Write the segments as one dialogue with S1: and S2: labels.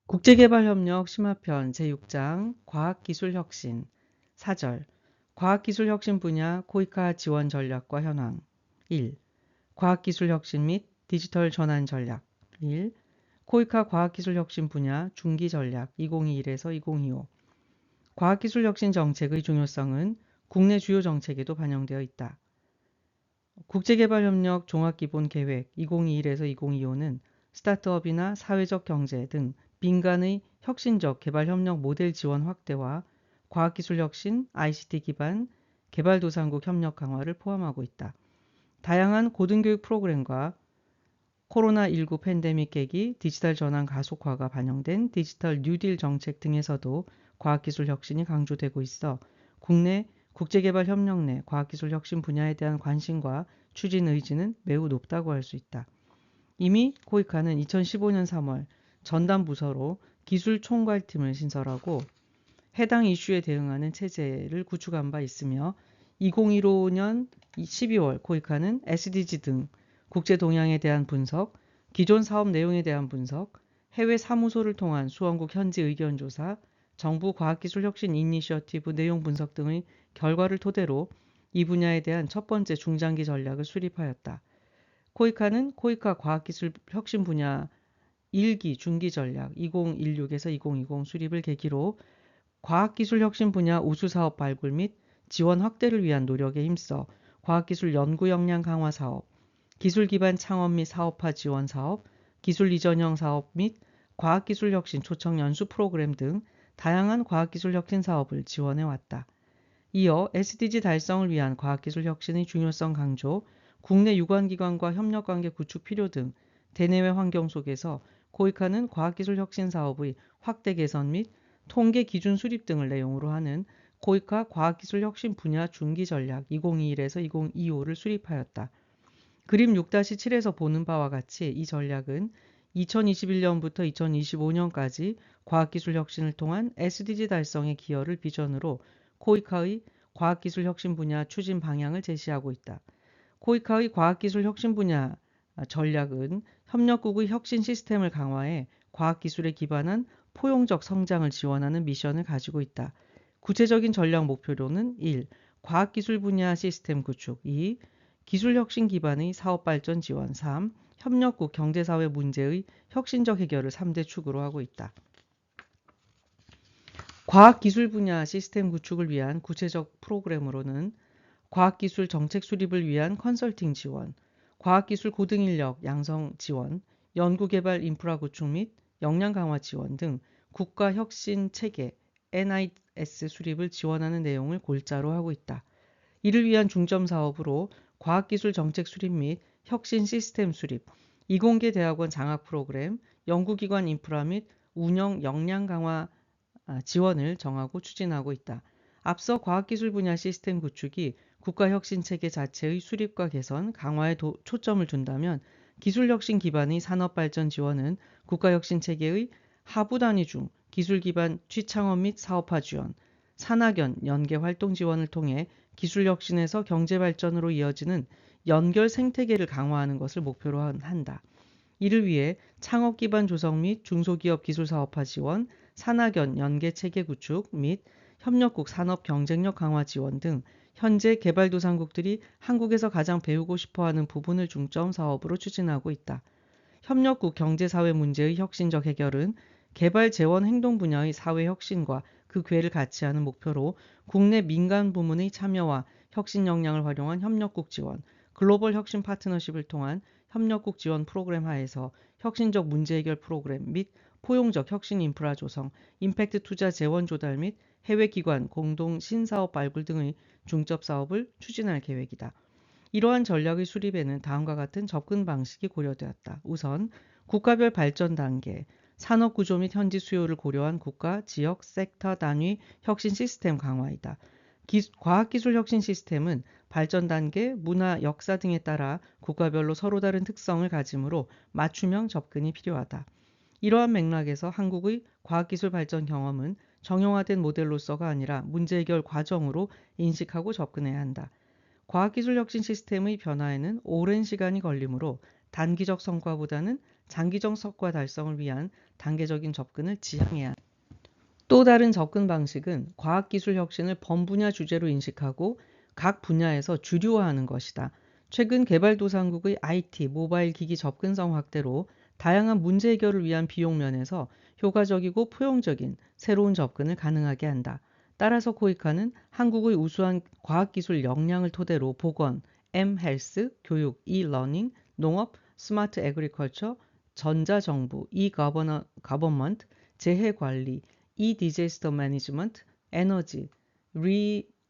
S1: 국제개발협력 심화편 제6장 과학기술혁신 4절 과학기술혁신 분야 코이카 지원 전략과 현황 1. 과학기술혁신 및 디지털 전환 전략 1. 코이카 과학기술혁신 분야 중기 전략 2021에서 2025 과학기술혁신 정책의 중요성은 국내 주요 정책에도 반영되어 있다. 국제개발협력 종합기본계획 2021에서 2025는 스타트업이나 사회적 경제 등 민간의 혁신적 개발협력 모델 지원 확대와 과학기술혁신, ICT 기반 개발도상국 협력 강화를 포함하고 있다. 다양한 고등교육 프로그램과 코로나19 팬데믹 계기 디지털 전환 가속화가 반영된 디지털 뉴딜 정책 등에서도 과학기술 혁신이 강조되고 있어 국내 국제개발협력 내 과학기술 혁신 분야에 대한 관심과 추진 의지는 매우 높다고 할 수 있다. 이미 코이카는 2015년 3월 전담 부서로 기술총괄팀을 신설하고 해당 이슈에 대응하는 체제를 구축한 바 있으며 2015년 12월 코이카는 SDG 등 국제 동향에 대한 분석, 기존 사업 내용에 대한 분석, 해외 사무소를 통한 수원국 현지 의견 조사, 정부 과학기술혁신 이니셔티브 내용 분석 등의 결과를 토대로 이 분야에 대한 첫 번째 중장기 전략을 수립하였다. 코이카는 코이카 과학기술혁신 분야 1기 중기 전략 2016에서 2020 수립을 계기로 과학기술혁신 분야 우수사업 발굴 및 지원 확대를 위한 노력에 힘써 과학기술 연구 역량 강화 사업, 기술 기반 창업 및 사업화 지원 사업, 기술 이전형 사업 및 과학기술혁신 초청 연수 프로그램 등 다양한 과학기술혁신 사업을 지원해왔다. 이어 SDG 달성을 위한 과학기술혁신의 중요성 강조, 국내 유관기관과 협력관계 구축 필요 등 대내외 환경 속에서 코이카는 과학기술혁신 사업의 확대 개선 및 통계 기준 수립 등을 내용으로 하는 코이카 과학기술혁신 분야 중기 전략 2021에서 2025를 수립하였다. 그림 6-7에서 보는 바와 같이 이 전략은 2021년부터 2025년까지 과학기술혁신을 통한 SDG 달성의 기여를 비전으로 코이카의 과학기술혁신 분야 추진 방향을 제시하고 있다. 코이카의 과학기술혁신 분야 전략은 협력국의 혁신 시스템을 강화해 과학기술에 기반한 포용적 성장을 지원하는 미션을 가지고 있다. 구체적인 전략 목표로는 1. 과학기술 분야 시스템 구축 2. 기술혁신 기반의 사업발전 지원 3. 협력국 경제사회 문제의 혁신적 해결을 3대 축으로 하고 있다. 과학기술 분야 시스템 구축을 위한 구체적 프로그램으로는 과학기술 정책 수립을 위한 컨설팅 지원, 과학기술 고등인력 양성 지원, 연구개발 인프라 구축 및 역량 강화 지원 등 국가혁신 체계 NIS 수립을 지원하는 내용을 골자로 하고 있다. 이를 위한 중점 사업으로 과학기술 정책 수립 및 혁신 시스템 수립, 이공계 대학원 장학 프로그램, 연구기관 인프라 및 운영 역량 강화 지원을 정하고 추진하고 있다. 앞서 과학기술 분야 시스템 구축이 국가혁신체계 자체의 수립과 개선, 강화에 초점을 둔다면 기술혁신 기반의 산업발전 지원은 국가혁신체계의 하부 단위 중 기술기반 취창업 및 사업화 지원, 산학연, 연계활동 지원을 통해 기술혁신에서 경제발전으로 이어지는 연결 생태계를 강화하는 것을 목표로 한다. 이를 위해 창업 기반 조성 및 중소기업 기술사업화 지원, 산학연 연계체계 구축 및 협력국 산업 경쟁력 강화 지원 등 현재 개발도상국들이 한국에서 가장 배우고 싶어하는 부분을 중점 사업으로 추진하고 있다. 협력국 경제사회 문제의 혁신적 해결은 개발 재원 행동 분야의 사회 혁신과 그 궤를 같이 하는 목표로 국내 민간 부문의 참여와 혁신 역량을 활용한 협력국 지원, 글로벌 혁신 파트너십을 통한 협력국 지원 프로그램 하에서 혁신적 문제 해결 프로그램 및 포용적 혁신 인프라 조성, 임팩트 투자 재원 조달 및 해외 기관 공동 신사업 발굴 등의 중점 사업을 추진할 계획이다. 이러한 전략의 수립에는 다음과 같은 접근 방식이 고려되었다. 우선 국가별 발전 단계, 산업 구조 및 현지 수요를 고려한 국가, 지역, 섹터 단위 혁신 시스템 강화이다. 과학기술 혁신 시스템은 발전 단계, 문화, 역사 등에 따라 국가별로 서로 다른 특성을 가지므로 맞춤형 접근이 필요하다. 이러한 맥락에서 한국의 과학기술 발전 경험은 정형화된 모델로서가 아니라 문제 해결 과정으로 인식하고 접근해야 한다. 과학기술 혁신 시스템의 변화에는 오랜 시간이 걸리므로 단기적 성과보다는 장기적 성과 달성을 위한 단계적인 접근을 지향해야 한다. 또 다른 접근 방식은 과학기술 혁신을 범분야 주제로 인식하고 각 분야에서 주류화하는 것이다. 최근 개발도상국의 IT, 모바일 기기 접근성 확대로 다양한 문제 해결을 위한 비용 면에서 효과적이고 포용적인 새로운 접근을 가능하게 한다. 따라서 코이카는 한국의 우수한 과학기술 역량을 토대로 보건, 헬스, 교육, 러닝, 농업, 스마트 에그리컬처, 전자정부, 거버먼트, 재해관리, 디제스터 매니지먼트, 에너지,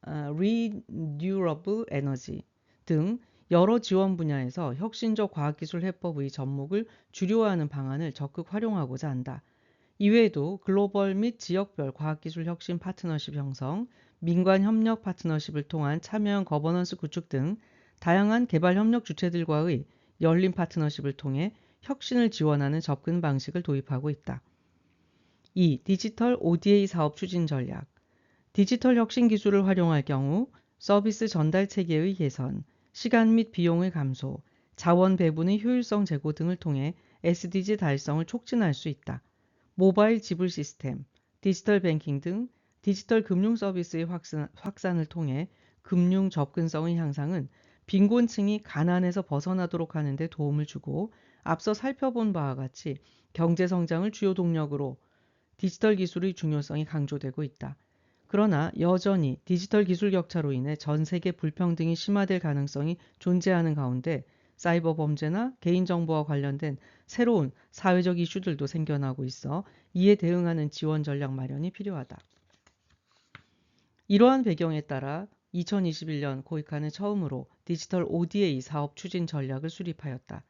S1: 리뉴러블 에너지 등 여러 지원 분야에서 혁신적 과학기술 해법의 접목을 주류화하는 방안을 적극 활용하고자 한다. 이외에도 글로벌 및 지역별 과학기술 혁신 파트너십 형성, 민관 협력 파트너십을 통한 참여형 거버넌스 구축 등 다양한 개발 협력 주체들과의 열린 파트너십을 통해 혁신을 지원하는 접근 방식을 도입하고 있다. 2. 디지털 ODA 사업 추진 전략. 디지털 혁신 기술을 활용할 경우 서비스 전달 체계의 개선, 시간 및 비용의 감소, 자원 배분의 효율성 제고 등을 통해 SDG 달성을 촉진할 수 있다. 모바일 지불 시스템, 디지털 뱅킹 등 디지털 금융 서비스의 확산을 통해 금융 접근성의 향상은 빈곤층이 가난에서 벗어나도록 하는 데 도움을 주고 앞서 살펴본 바와 같이 경제 성장을 주요 동력으로 디지털 기술의 중요성이 강조되고 있다. 그러나 여전히 디지털 기술 격차로 인해 전 세계 불평등이 심화될 가능성이 존재하는 가운데 사이버 범죄나 개인정보와 관련된 새로운 사회적 이슈들도 생겨나고 있어 이에 대응하는 지원 전략 마련이 필요하다. 이러한 배경에 따라 2021년 코이카는 처음으로 디지털 ODA 사업 추진 전략을 수립하였다.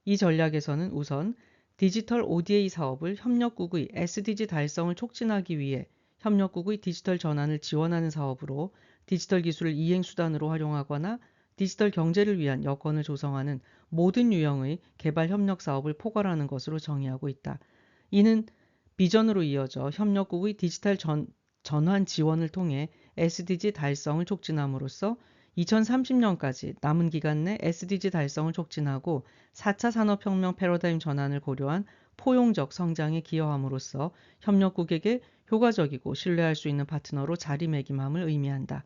S1: 이 전략에서는 우선 디지털 ODA 사업을 협력국의 SDG 달성을 촉진하기 위해 협력국의 디지털 전환을 지원하는 사업으로 디지털 기술을 이행수단으로 활용하거나 디지털 경제를 위한 여건을 조성하는 모든 유형의 개발 협력 사업을 포괄하는 것으로 정의하고 있다. 이는 비전으로 이어져 협력국의 디지털 전환 지원을 통해 SDG 달성을 촉진함으로써 2030년까지 남은 기간 내 SDG 달성을 촉진하고 4차 산업혁명 패러다임 전환을 고려한 포용적 성장에 기여함으로써 협력국에게 효과적이고 신뢰할 수 있는 파트너로 자리매김함을 의미한다.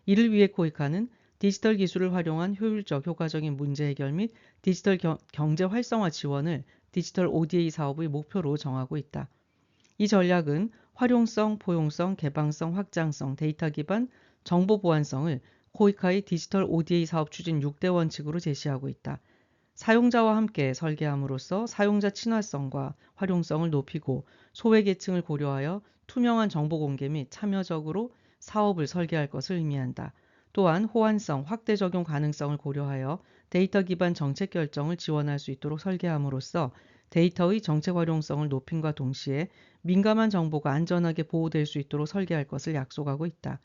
S1: 이를 위해 코이카는 디지털 기술을 활용한 효율적 효과적인 문제 해결 및 디지털 경제 활성화 지원을 디지털 ODA 사업의 목표로 정하고 있다. 이 전략은 활용성, 포용성, 개방성, 확장성, 데이터 기반, 정보 보안성을 코이카의 디지털 ODA 사업 추진 6대 원칙으로 제시하고 있다. 사용자와 함께 설계함으로써 사용자 친화성과 활용성을 높이고 소외계층을 고려하여 투명한 정보 공개 및 참여적으로 사업을 설계할 것을 의미한다. 또한 호환성, 확대 적용 가능성을 고려하여 데이터 기반 정책 결정을 지원할 수 있도록 설계함으로써 데이터의 정책 활용성을 높임과 동시에 민감한 정보가 안전하게 보호될 수 있도록 설계할 것을 약속하고 있다.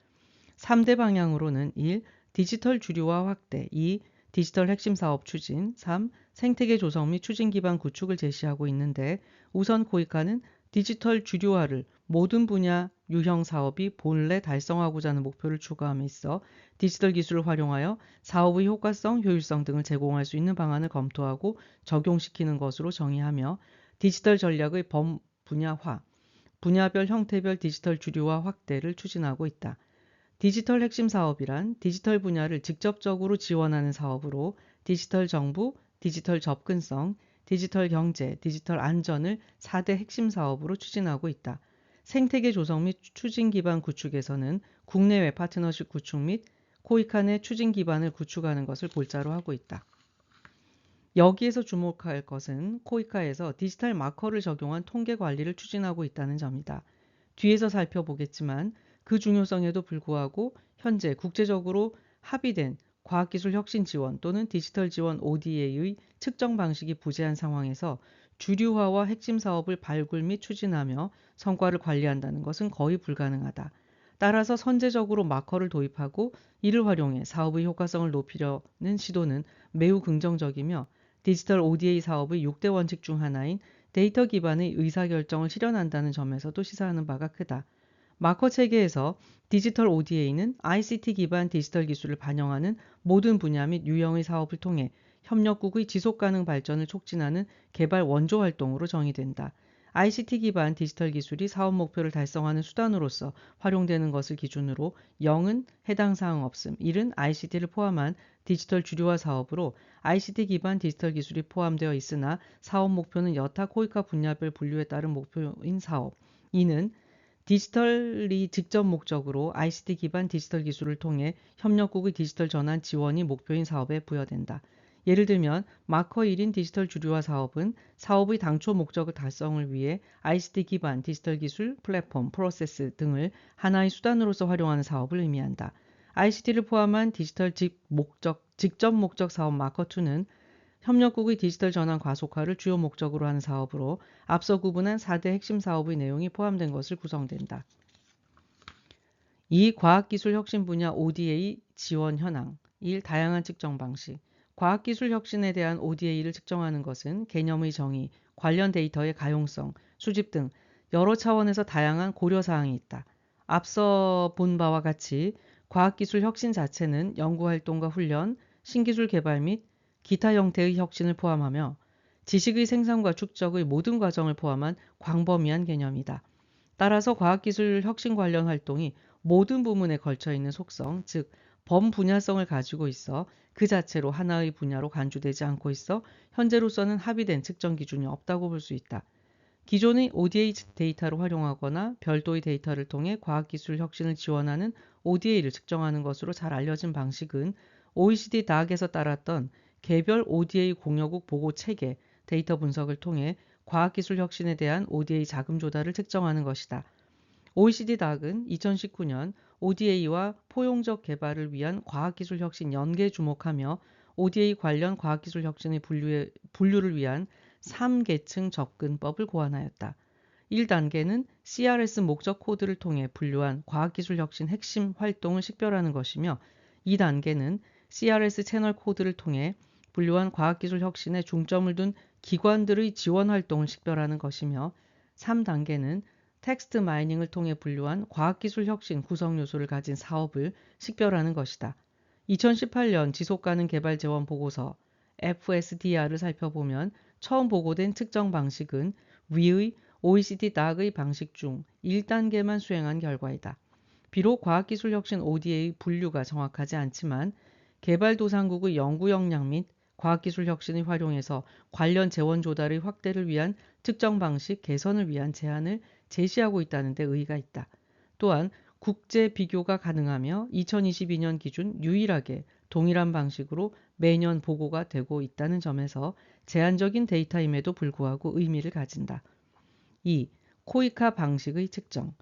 S1: 3대 방향으로는 1. 디지털 주류화 확대, 2. 디지털 핵심 사업 추진, 3. 생태계 조성 및 추진 기반 구축을 제시하고 있는데 우선 코이카는 디지털 주류화를 모든 분야 유형 사업이 본래 달성하고자 하는 목표를 추구함에 있어 디지털 기술을 활용하여 사업의 효과성, 효율성 등을 제공할 수 있는 방안을 검토하고 적용시키는 것으로 정의하며 디지털 전략의 범분야화, 분야별 형태별 디지털 주류화 확대를 추진하고 있다. 디지털 핵심 사업이란 디지털 분야를 직접적으로 지원하는 사업으로 디지털 정부, 디지털 접근성, 디지털 경제, 디지털 안전을 4대 핵심 사업으로 추진하고 있다. 생태계 조성 및 추진 기반 구축에서는 국내외 파트너십 구축 및 코이카 내 추진 기반을 구축하는 것을 골자로 하고 있다. 여기에서 주목할 것은 코이카에서 디지털 마커를 적용한 통계 관리를 추진하고 있다는 점이다. 뒤에서 살펴보겠지만 그 중요성에도 불구하고 현재 국제적으로 합의된 과학기술 혁신 지원 또는 디지털 지원 ODA의 측정 방식이 부재한 상황에서 주류화와 핵심 사업을 발굴 및 추진하며 성과를 관리한다는 것은 거의 불가능하다. 따라서 선제적으로 마커를 도입하고 이를 활용해 사업의 효과성을 높이려는 시도는 매우 긍정적이며 디지털 ODA 사업의 6대 원칙 중 하나인 데이터 기반의 의사결정을 실현한다는 점에서도 시사하는 바가 크다. 마커 체계에서 디지털 ODA는 ICT 기반 디지털 기술을 반영하는 모든 분야 및 유형의 사업을 통해 협력국의 지속가능 발전을 촉진하는 개발 원조 활동으로 정의된다. ICT 기반 디지털 기술이 사업 목표를 달성하는 수단으로서 활용되는 것을 기준으로 0은 해당 사항 없음, 1은 ICT를 포함한 디지털 주류화 사업으로 ICT 기반 디지털 기술이 포함되어 있으나 사업 목표는 여타 코이카 분야별 분류에 따른 목표인 사업, 2는 디지털이 직접 목적으로 ICT 기반 디지털 기술을 통해 협력국의 디지털 전환 지원이 목표인 사업에 부여된다. 예를 들면 마커 1인 디지털 주류화 사업은 사업의 당초 목적을 달성을 위해 ICT 기반 디지털 기술, 플랫폼, 프로세스 등을 하나의 수단으로서 활용하는 사업을 의미한다. ICT를 포함한 디지털 직접 목적 사업 마커 2는 협력국의 디지털 전환 가속화를 주요 목적으로 하는 사업으로 앞서 구분한 4대 핵심 사업의 내용이 포함된 것을 구성된다. 이 과학기술 혁신 분야 ODA 지원 현황 1. 다양한 측정 방식 과학기술 혁신에 대한 ODA를 측정하는 것은 개념의 정의, 관련 데이터의 가용성, 수집 등 여러 차원에서 다양한 고려사항이 있다. 앞서 본 바와 같이 과학기술 혁신 자체는 연구활동과 훈련, 신기술 개발 및 기타 형태의 혁신을 포함하며 지식의 생산과 축적의 모든 과정을 포함한 광범위한 개념이다. 따라서 과학기술 혁신 관련 활동이 모든 부문에 걸쳐 있는 속성, 즉 범분야성을 가지고 있어 그 자체로 하나의 분야로 간주되지 않고 있어 현재로서는 합의된 측정 기준이 없다고 볼 수 있다. 기존의 ODA 데이터를 활용하거나 별도의 데이터를 통해 과학기술 혁신을 지원하는 ODA를 측정하는 것으로 잘 알려진 방식은 OECD 다학에서 따랐던 개별 ODA 공여국 보고 체계 데이터 분석을 통해 과학기술 혁신에 대한 ODA 자금 조달을 측정하는 것이다. OECD 다학은 2019년 ODA와 포용적 개발을 위한 과학기술 혁신 연계에 주목하며 ODA 관련 과학기술 혁신의 분류를 위한 3계층 접근법을 고안하였다. 1단계는 CRS 목적 코드를 통해 분류한 과학기술 혁신 핵심 활동을 식별하는 것이며 2단계는 CRS 채널 코드를 통해 분류한 과학기술 혁신에 중점을 둔 기관들의 지원 활동을 식별하는 것이며 3단계는 텍스트 마이닝을 통해 분류한 과학기술 혁신 구성 요소를 가진 사업을 식별하는 것이다. 2018년 지속가능 개발 재원 보고서 FSDR을 살펴보면 처음 보고된 측정 방식은 위의 OECD 다학의 방식 중 1단계만 수행한 결과이다. 비록 과학기술 혁신 ODA의 분류가 정확하지 않지만 개발도상국의 연구 역량 및 과학기술 혁신을 활용해서 관련 재원 조달의 확대를 위한 측정 방식 개선을 위한 제안을 제시하고 있다는 데 의의가 있다. 또한 국제 비교가 가능하며 2022년 기준 유일하게 동일한 방식으로 매년 보고가 되고 있다는 점에서 제한적인 데이터임에도 불구하고 의미를 가진다. 2. 코이카 방식의 측정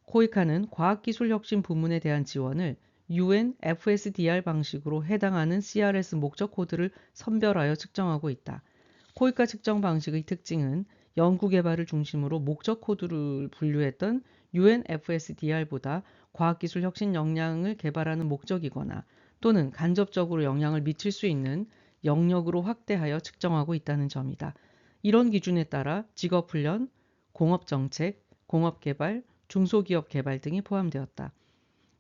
S1: 코이카는 과학기술혁신 부문에 대한 지원을 UN FSDR 방식으로 해당하는 CRS 목적 코드를 선별하여 측정하고 있다. 코이카 측정 방식의 특징은 연구개발을 중심으로 목적 코드를 분류했던 UN FSDR보다 과학기술 혁신 역량을 개발하는 목적이거나 또는 간접적으로 영향을 미칠 수 있는 영역으로 확대하여 측정하고 있다는 점이다. 이런 기준에 따라 직업훈련, 공업정책, 공업개발, 중소기업 개발 등이 포함되었다.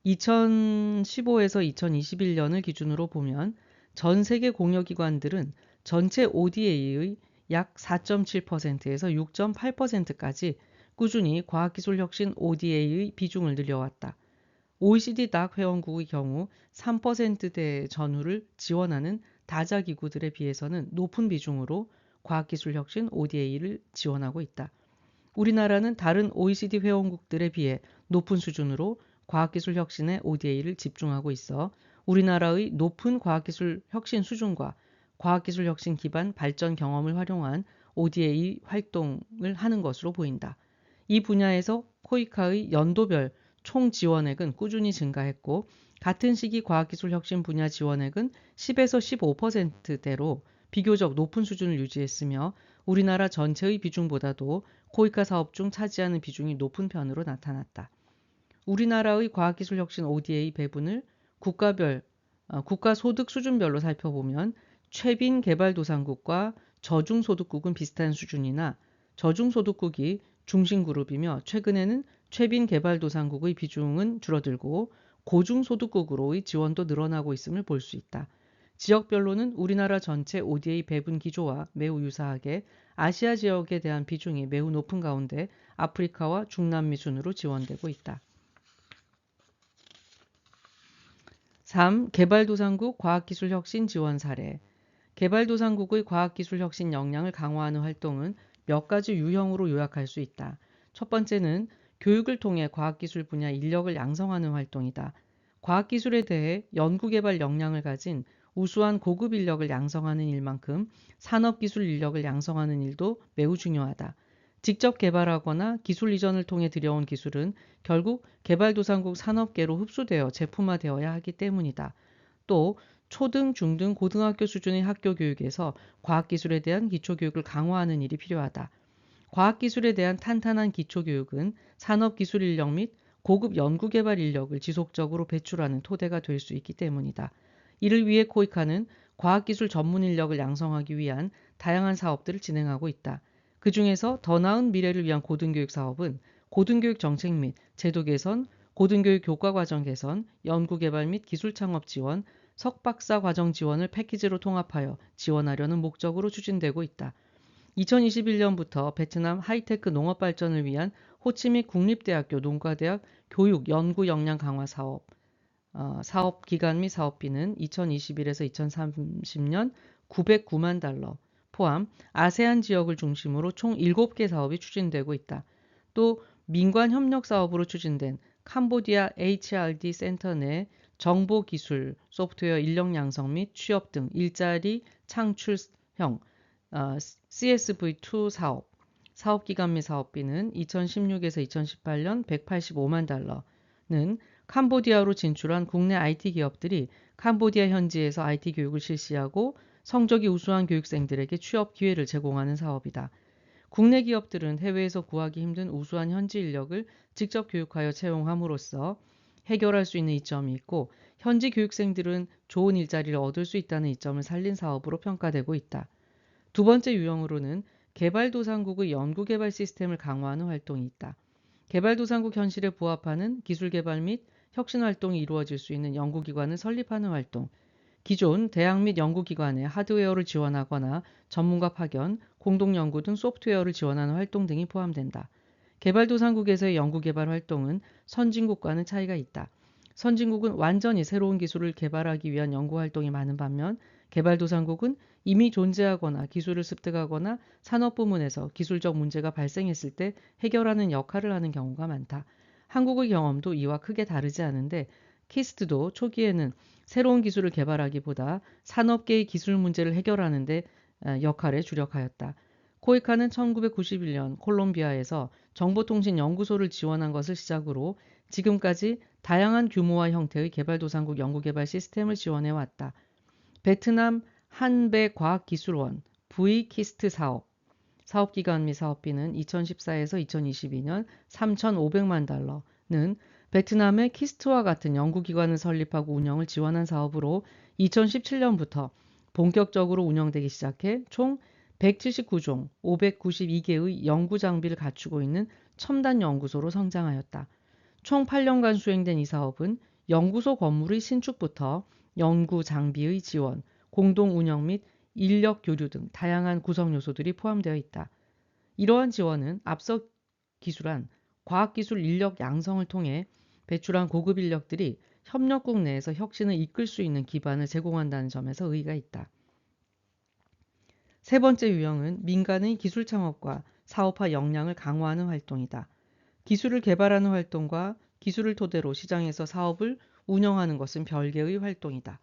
S1: 2015에서 2021년을 기준으로 보면 전 세계 공여기관들은 전체 ODA의 약 4.7%에서 6.8%까지 꾸준히 과학기술혁신 ODA의 비중을 늘려왔다. OECD 다학 회원국의 경우 3%대 전후를 지원하는 다자기구들에 비해서는 높은 비중으로 과학기술혁신 ODA를 지원하고 있다. 우리나라는 다른 OECD 회원국들에 비해 높은 수준으로 과학기술 혁신에 ODA를 집중하고 있어 우리나라의 높은 과학기술 혁신 수준과 과학기술 혁신 기반 발전 경험을 활용한 ODA 활동을 하는 것으로 보인다. 이 분야에서 코이카의 연도별 총 지원액은 꾸준히 증가했고 같은 시기 과학기술 혁신 분야 지원액은 10에서 15%대로 비교적 높은 수준을 유지했으며 우리나라 전체의 비중보다도 코이카 사업 중 차지하는 비중이 높은 편으로 나타났다. 우리나라의 과학기술혁신 ODA 배분을 국가소득 수준별로 살펴보면 최빈 개발도상국과 저중소득국은 비슷한 수준이나 저중소득국이 중심그룹이며 최근에는 최빈 개발도상국의 비중은 줄어들고 고중소득국으로의 지원도 늘어나고 있음을 볼 수 있다. 지역별로는 우리나라 전체 ODA 배분 기조와 매우 유사하게 아시아 지역에 대한 비중이 매우 높은 가운데 아프리카와 중남미 순으로 지원되고 있다. 3. 개발도상국 과학기술혁신 지원 사례. 개발도상국의 과학기술혁신 역량을 강화하는 활동은 몇 가지 유형으로 요약할 수 있다. 첫 번째는 교육을 통해 과학기술 분야 인력을 양성하는 활동이다. 과학기술에 대해 연구개발 역량을 가진 우수한 고급 인력을 양성하는 일만큼 산업기술 인력을 양성하는 일도 매우 중요하다. 직접 개발하거나 기술 이전을 통해 들여온 기술은 결국 개발도상국 산업계로 흡수되어 제품화되어야 하기 때문이다. 또 초등, 중등, 고등학교 수준의 학교 교육에서 과학기술에 대한 기초교육을 강화하는 일이 필요하다. 과학기술에 대한 탄탄한 기초교육은 산업기술 인력 및 고급 연구개발 인력을 지속적으로 배출하는 토대가 될 수 있기 때문이다. 이를 위해 코이카는 과학기술 전문 인력을 양성하기 위한 다양한 사업들을 진행하고 있다. 그 중에서 더 나은 미래를 위한 고등교육 사업은 고등교육 정책 및 제도 개선, 고등교육 교과 과정 개선, 연구개발 및 기술 창업 지원, 석박사 과정 지원을 패키지로 통합하여 지원하려는 목적으로 추진되고 있다. 2021년부터 베트남 하이테크 농업 발전을 위한 호치민 국립대학교 농과대학 교육 연구 역량 강화 사업, 사업 기간 및 사업비는 2021에서 2030년 909만 달러, 포함 아세안 지역을 중심으로 총 7개 사업이 추진되고 있다. 또 민관 협력 사업으로 추진된 캄보디아 HRD 센터 내 정보기술, 소프트웨어 인력 양성 및 취업 등 일자리 창출형 CSV2 사업, 사업기간 및 사업비는 2016에서 2018년 185만 달러는 캄보디아로 진출한 국내 IT 기업들이 캄보디아 현지에서 IT 교육을 실시하고 성적이 우수한 교육생들에게 취업 기회를 제공하는 사업이다. 국내 기업들은 해외에서 구하기 힘든 우수한 현지 인력을 직접 교육하여 채용함으로써 해결할 수 있는 이점이 있고 현지 교육생들은 좋은 일자리를 얻을 수 있다는 이점을 살린 사업으로 평가되고 있다. 두 번째 유형으로는 개발도상국의 연구개발 시스템을 강화하는 활동이 있다. 개발도상국 현실에 부합하는 기술개발 및 혁신활동이 이루어질 수 있는 연구기관을 설립하는 활동, 기존 대학 및 연구기관에 하드웨어를 지원하거나 전문가 파견, 공동연구 등 소프트웨어를 지원하는 활동 등이 포함된다. 개발도상국에서의 연구개발 활동은 선진국과는 차이가 있다. 선진국은 완전히 새로운 기술을 개발하기 위한 연구활동이 많은 반면 개발도상국은 이미 존재하거나 기술을 습득하거나 산업부문에서 기술적 문제가 발생했을 때 해결하는 역할을 하는 경우가 많다. 한국의 경험도 이와 크게 다르지 않은데 키스트도 초기에는 새로운 기술을 개발하기보다 산업계의 기술 문제를 해결하는 데 역할에 주력하였다. 코이카는 1991년 콜롬비아에서 정보통신연구소를 지원한 것을 시작으로 지금까지 다양한 규모와 형태의 개발도상국 연구개발 시스템을 지원해왔다. 베트남 한배과학기술원 V키스트 사업, 사업기간 및 사업비는 2014에서 2022년 3,500만 달러는 베트남의 키스트와 같은 연구기관을 설립하고 운영을 지원한 사업으로 2017년부터 본격적으로 운영되기 시작해 총 179종 592개의 연구 장비를 갖추고 있는 첨단 연구소로 성장하였다. 총 8년간 수행된 이 사업은 연구소 건물의 신축부터 연구 장비의 지원, 공동 운영 및 인력 교류 등 다양한 구성 요소들이 포함되어 있다. 이러한 지원은 앞서 기술한 과학기술 인력 양성을 통해 배출한 고급 인력들이 협력국 내에서 혁신을 이끌 수 있는 기반을 제공한다는 점에서 의의가 있다. 세 번째 유형은 민간의 기술 창업과 사업화 역량을 강화하는 활동이다. 기술을 개발하는 활동과 기술을 토대로 시장에서 사업을 운영하는 것은 별개의 활동이다.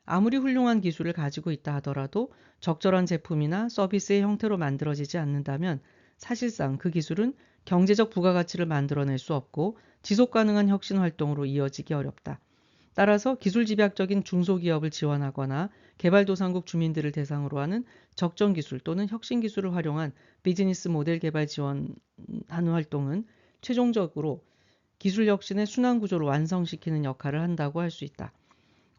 S1: 아무리 훌륭한 기술을 가지고 있다 하더라도 적절한 제품이나 서비스의 형태로 만들어지지 않는다면 사실상 그 기술은 경제적 부가가치를 만들어낼 수 없고 지속가능한 혁신 활동으로 이어지기 어렵다. 따라서 기술 집약적인 중소기업을 지원하거나 개발도상국 주민들을 대상으로 하는 적정기술 또는 혁신기술을 활용한 비즈니스 모델 개발 지원하는 활동은 최종적으로 기술 혁신의 순환구조를 완성시키는 역할을 한다고 할 수 있다.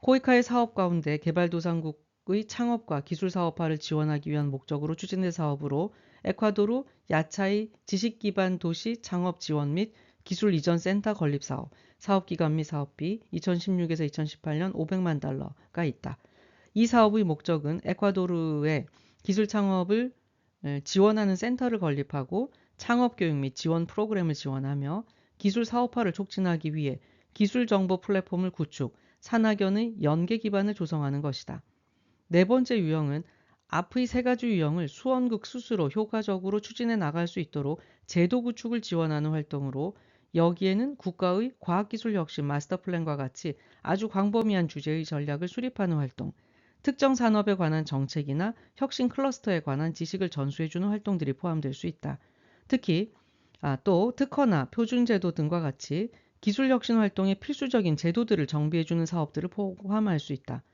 S1: 코이카의 사업 가운데 개발도상국의 창업과 기술 사업화를 지원하기 위한 목적으로 추진된 사업으로 에콰도르 야차이 지식기반 도시 창업 지원 및 기술 이전 센터 건립 사업, 사업기간 및 사업비 2016에서 2018년 500만 달러가 있다. 이 사업의 목적은 에콰도르의 기술 창업을 지원하는 센터를 건립하고 창업 교육 및 지원 프로그램을 지원하며 기술 사업화를 촉진하기 위해 기술 정보 플랫폼을 구축, 산학연의 연계 기반을 조성하는 것이다. 네 번째 유형은 앞의 세 가지 유형을 수원국 스스로 효과적으로 추진해 나갈 수 있도록 제도 구축을 지원하는 활동으로 여기에는 국가의 과학기술 혁신 마스터 플랜과 같이 아주 광범위한 주제의 전략을 수립하는 활동, 특정 산업에 관한 정책이나 혁신 클러스터에 관한 지식을 전수해주는 활동들이 포함될 수 있다. 특히 또 특허나 표준제도 등과 같이 기술혁신 활동의 필수적인 제도들을 정비해주는 사업들을 포함할 수 있다.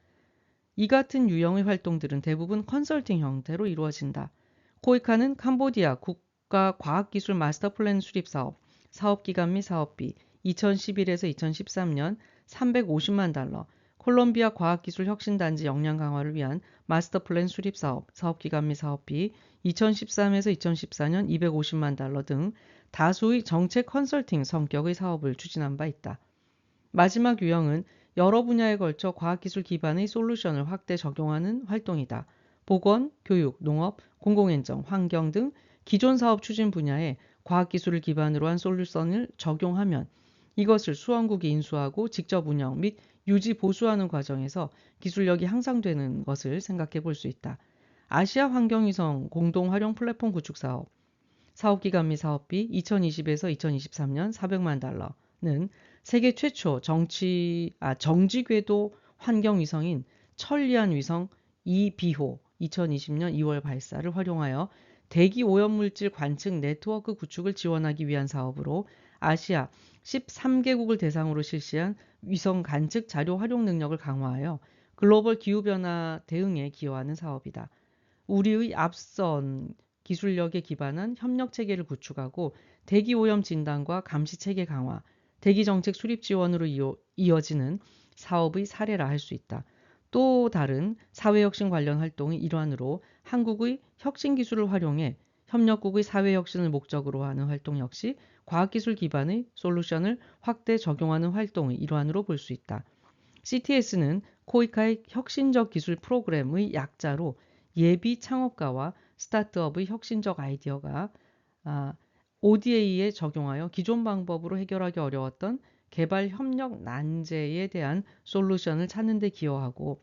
S1: 이 같은 유형의 활동들은 대부분 컨설팅 형태로 이루어진다. 코이카는 캄보디아 국가과학기술 마스터플랜 수립사업, 사업기간 및 사업비 2011에서 2013년 350만 달러, 콜롬비아 과학기술혁신단지 역량 강화를 위한 마스터플랜 수립사업, 사업기간 및 사업비 2013에서 2014년 250만 달러 등 다수의 정책 컨설팅 성격의 사업을 추진한 바 있다. 마지막 유형은 여러 분야에 걸쳐 과학기술 기반의 솔루션을 확대 적용하는 활동이다. 보건, 교육, 농업, 공공행정, 환경 등 기존 사업 추진 분야에 과학기술을 기반으로 한 솔루션을 적용하면 이것을 수원국이 인수하고 직접 운영 및 유지 보수하는 과정에서 기술력이 향상되는 것을 생각해 볼 수 있다. 아시아 환경위성 공동활용 플랫폼 구축 사업, 사업기간 및 사업비 2020에서 2023년 400만 달러는 세계 최초 정지궤도 환경위성인 천리안 위성 이비호 2020년 2월 발사를 활용하여 대기 오염물질 관측 네트워크 구축을 지원하기 위한 사업으로 아시아 13개국을 대상으로 실시한 위성 관측 자료 활용 능력을 강화하여 글로벌 기후변화 대응에 기여하는 사업이다. 우리의 앞선 기술력에 기반한 협력 체계를 구축하고 대기 오염 진단과 감시 체계 강화, 대기 정책 수립 지원으로 이어지는 사업의 사례라 할 수 있다. 또 다른 사회혁신 관련 활동의 일환으로 한국의 혁신 기술을 활용해 협력국의 사회혁신을 목적으로 하는 활동 역시 과학기술 기반의 솔루션을 확대 적용하는 활동의 일환으로 볼 수 있다. CTS는 코이카의 혁신적 기술 프로그램의 약자로 예비 창업가와 스타트업의 혁신적 아이디어가 ODA에 적용하여 기존 방법으로 해결하기 어려웠던 개발 협력 난제에 대한 솔루션을 찾는 데 기여하고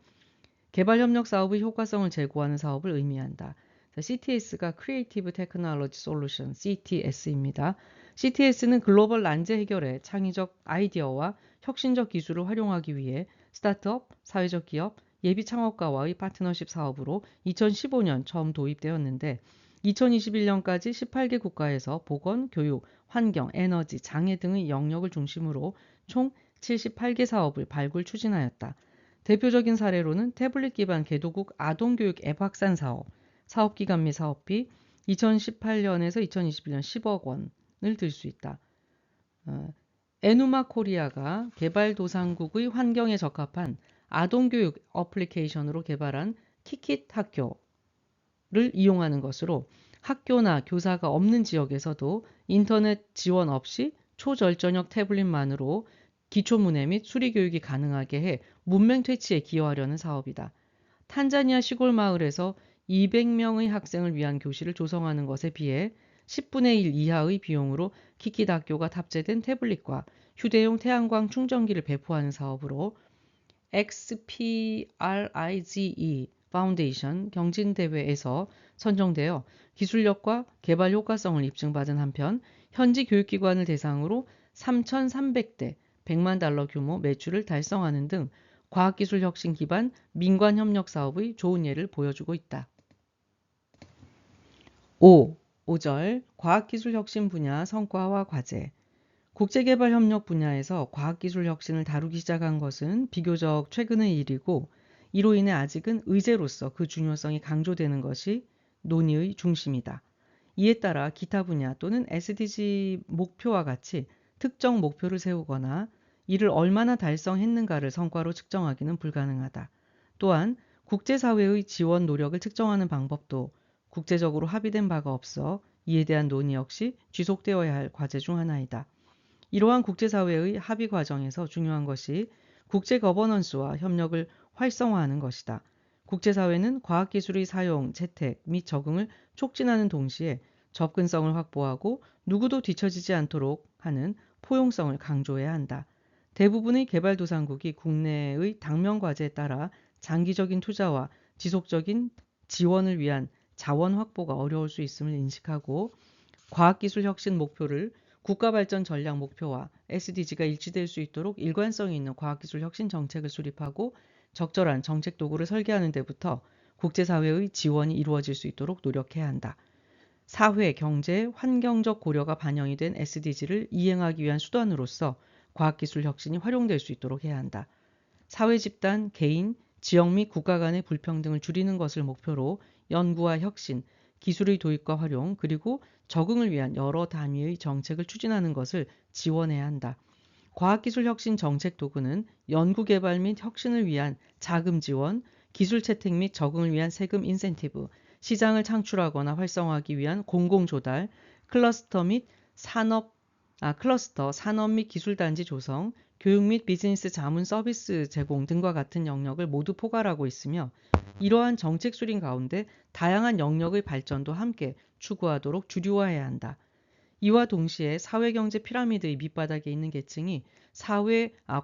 S1: 개발 협력 사업의 효과성을 제고하는 사업을 의미한다. CTS가 Creative Technology Solution, CTS입니다. CTS는 글로벌 난제 해결에 창의적 아이디어와 혁신적 기술을 활용하기 위해 스타트업, 사회적 기업, 예비 창업가와의 파트너십 사업으로 2015년 처음 도입되었는데 2021년까지 18개 국가에서 보건, 교육, 환경, 에너지, 장애 등의 영역을 중심으로 총 78개 사업을 발굴 추진하였다. 대표적인 사례로는 태블릿 기반 개도국 아동교육 앱 확산 사업, 사업기간 및 사업비 2018년에서 2021년 10억 원을 들 수 있다. 에누마 코리아가 개발도상국의 환경에 적합한 아동교육 어플리케이션으로 개발한 키킷 학교를 이용하는 것으로 학교나 교사가 없는 지역에서도 인터넷 지원 없이 초절전역 태블릿만으로 기초문해 및 수리교육이 가능하게 해 문맹 퇴치에 기여하려는 사업이다. 탄자니아 시골 마을에서 200명의 학생을 위한 교실을 조성하는 것에 비해 10분의 1 이하의 비용으로 키킷 학교가 탑재된 태블릿과 휴대용 태양광 충전기를 배포하는 사업으로 XPRIZE 파운데이션 경진대회에서 선정되어 기술력과 개발 효과성을 입증받은 한편 현지 교육기관을 대상으로 3,300대 100만 달러 규모 매출을 달성하는 등 과학기술 혁신 기반 민관 협력 사업의 좋은 예를 보여주고 있다. 5절 과학기술 혁신 분야 성과와 과제. 국제개발협력 분야에서 과학기술 혁신을 다루기 시작한 것은 비교적 최근의 일이고 이로 인해 아직은 의제로서 그 중요성이 강조되는 것이 논의의 중심이다. 이에 따라 기타 분야 또는 SDG 목표와 같이 특정 목표를 세우거나 이를 얼마나 달성했는가를 성과로 측정하기는 불가능하다. 또한 국제사회의 지원 노력을 측정하는 방법도 국제적으로 합의된 바가 없어 이에 대한 논의 역시 지속되어야 할 과제 중 하나이다. 이러한 국제사회의 합의 과정에서 중요한 것이 국제 거버넌스와 협력을 활성화하는 것이다. 국제사회는 과학기술의 사용, 채택 및 적응을 촉진하는 동시에 접근성을 확보하고 누구도 뒤처지지 않도록 하는 포용성을 강조해야 한다. 대부분의 개발도상국이 국내의 당면 과제에 따라 장기적인 투자와 지속적인 지원을 위한 자원 확보가 어려울 수 있음을 인식하고 과학기술 혁신 목표를 국가발전 전략 목표와 SDG가 일치될 수 있도록 일관성이 있는 과학기술 혁신 정책을 수립하고 적절한 정책 도구를 설계하는 데부터 국제사회의 지원이 이루어질 수 있도록 노력해야 한다. 사회, 경제, 환경적 고려가 반영이 된 SDG를 이행하기 위한 수단으로서 과학기술 혁신이 활용될 수 있도록 해야 한다. 사회 집단, 개인, 지역 및 국가 간의 불평등을 줄이는 것을 목표로 연구와 혁신, 기술의 도입과 활용, 그리고 적응을 위한 여러 단위의 정책을 추진하는 것을 지원해야 한다. 과학기술 혁신 정책 도구는 연구개발 및 혁신을 위한 자금 지원, 기술 채택 및 적응을 위한 세금 인센티브, 시장을 창출하거나 활성화하기 위한 공공 조달, 클러스터, 산업 및 기술단지 조성, 교육 및 비즈니스 자문 서비스 제공 등과 같은 영역을 모두 포괄하고 있으며 이러한 정책 수립 가운데 다양한 영역의 발전도 함께 추구하도록 주류화해야 한다. 이와 동시에 사회경제 피라미드의 밑바닥에 있는 계층이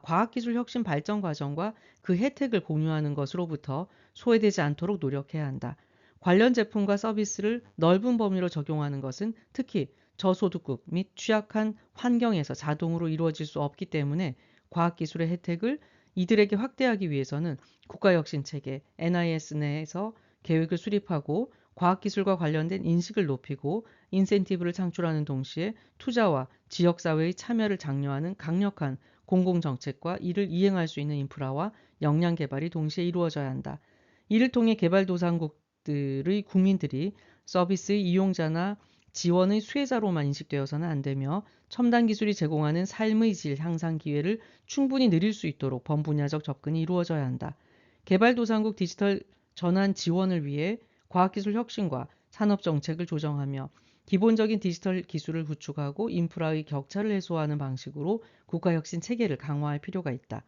S1: 과학기술 혁신 발전 과정과 그 혜택을 공유하는 것으로부터 소외되지 않도록 노력해야 한다. 관련 제품과 서비스를 넓은 범위로 적용하는 것은 특히 저소득국 및 취약한 환경에서 자동으로 이루어질 수 없기 때문에 과학기술의 혜택을 이들에게 확대하기 위해서는 국가혁신체계 NIS 내에서 계획을 수립하고 과학기술과 관련된 인식을 높이고 인센티브를 창출하는 동시에 투자와 지역사회의 참여를 장려하는 강력한 공공정책과 이를 이행할 수 있는 인프라와 역량 개발이 동시에 이루어져야 한다. 이를 통해 개발도상국들의 국민들이 서비스의 이용자나 지원의 수혜자로만 인식되어서는 안 되며 첨단 기술이 제공하는 삶의 질 향상 기회를 충분히 누릴 수 있도록 범분야적 접근이 이루어져야 한다. 개발도상국 디지털 전환 지원을 위해 과학기술 혁신과 산업정책을 조정하며 기본적인 디지털 기술을 구축하고 인프라의 격차를 해소하는 방식으로 국가혁신 체계를 강화할 필요가 있다.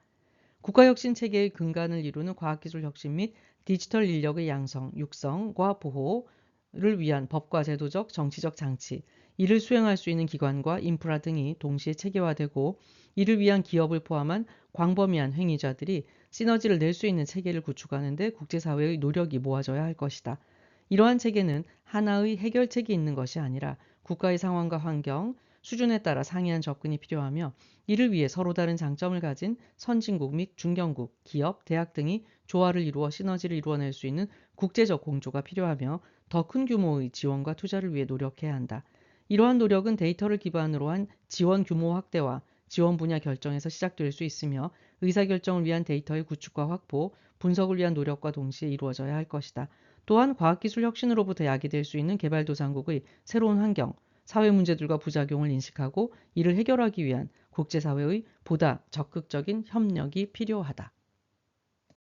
S1: 국가혁신 체계의 근간을 이루는 과학기술 혁신 및 디지털 인력의 양성, 육성과 보호를 위한 법과 제도적, 정치적 장치, 이를 수행할 수 있는 기관과 인프라 등이 동시에 체계화되고 이를 위한 기업을 포함한 광범위한 행위자들이 시너지를 낼 수 있는 체계를 구축하는 데 국제사회의 노력이 모아져야 할 것이다. 이러한 체계는 하나의 해결책이 있는 것이 아니라 국가의 상황과 환경, 수준에 따라 상이한 접근이 필요하며 이를 위해 서로 다른 장점을 가진 선진국 및 중견국, 기업, 대학 등이 조화를 이루어 시너지를 이루어낼 수 있는 국제적 공조가 필요하며 더 큰 규모의 지원과 투자를 위해 노력해야 한다. 이러한 노력은 데이터를 기반으로 한 지원 규모 확대와 지원 분야 결정에서 시작될 수 있으며 의사결정을 위한 데이터의 구축과 확보, 분석을 위한 노력과 동시에 이루어져야 할 것이다. 또한 과학기술 혁신으로부터 야기될 수 있는 개발도상국의 새로운 환경, 사회 문제들과 부작용을 인식하고 이를 해결하기 위한 국제사회의 보다 적극적인 협력이 필요하다.